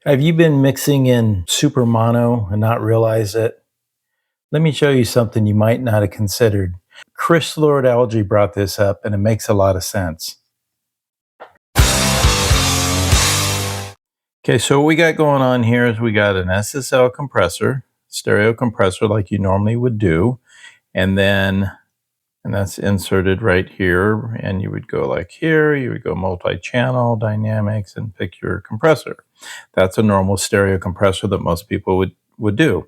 Have you been mixing in super mono and not realize it? Let me show you something you might not have considered. Chris Lord Alge brought this up, and it makes a lot of sense. Okay, so what we got going on here is we got an SSL compressor, stereo compressor like you normally would do, and that's inserted right here, and you would go like here, you would go multi-channel, dynamics, and pick your compressor. That's a normal stereo compressor that most people would do.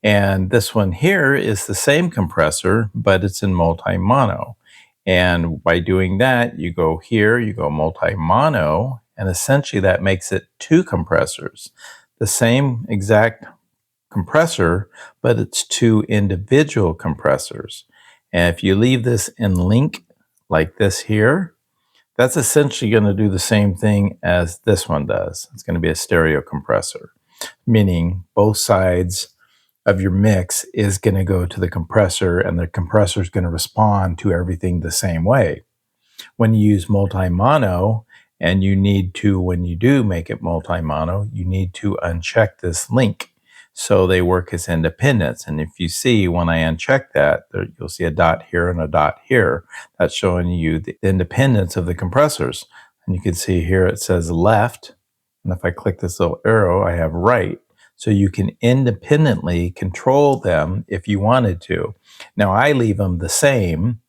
And this one here is the same compressor, but it's in multi-mono. And by doing that, you go here, you go multi-mono, and essentially that makes it two compressors. The same exact compressor, but it's two individual compressors. And if you leave this in link like this here, that's essentially going to do the same thing as this one does. It's going to be a stereo compressor, meaning both sides of your mix is going to go to the compressor, and the compressor is going to respond to everything the same way. When you use multi-mono, and you need to, when you do make it multi-mono, you need to uncheck this link so they work as independents. And if you see, when I uncheck that, you'll see a dot here and a dot here. That's showing you the independence of the compressors. And you can see here it says left, and if I click this little arrow, I have right. So you can independently control them if you wanted to. Now I leave them the same,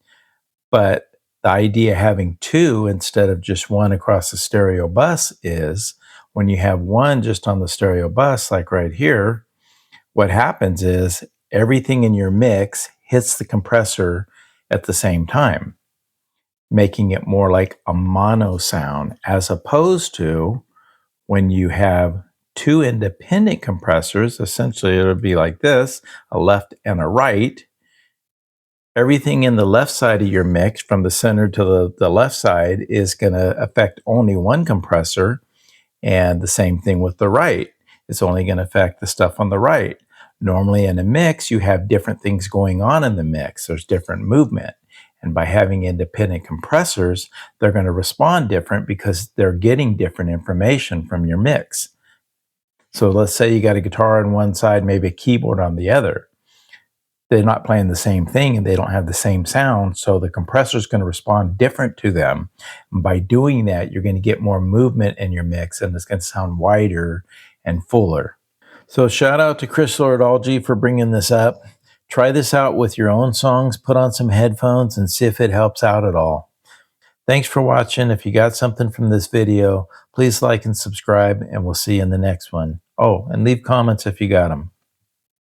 but the idea of having two instead of just one across the stereo bus is when you have one just on the stereo bus, like right here, what happens is everything in your mix hits the compressor at the same time, making it more like a mono sound, as opposed to when you have two independent compressors. Essentially it'll be like this, a left and a right. Everything in the left side of your mix from the center to the left side is going to affect only one compressor, and the same thing with the right. It's only going to affect the stuff on the right. Normally in a mix, you have different things going on in the mix. There's different movement. And by having independent compressors, they're going to respond different because they're getting different information from your mix. So let's say you got a guitar on one side, maybe a keyboard on the other. They're not playing the same thing and they don't have the same sound, so the compressor is going to respond different to them. And by doing that, you're going to get more movement in your mix, and it's going to sound wider and fuller. So shout out to Chris Lord Alge for bringing this up. Try this out with your own songs, put on some headphones, and see if it helps out at all. Thanks for watching. If you got something from this video, please like and subscribe, and we'll see you in the next one. Oh, and leave comments if you got them.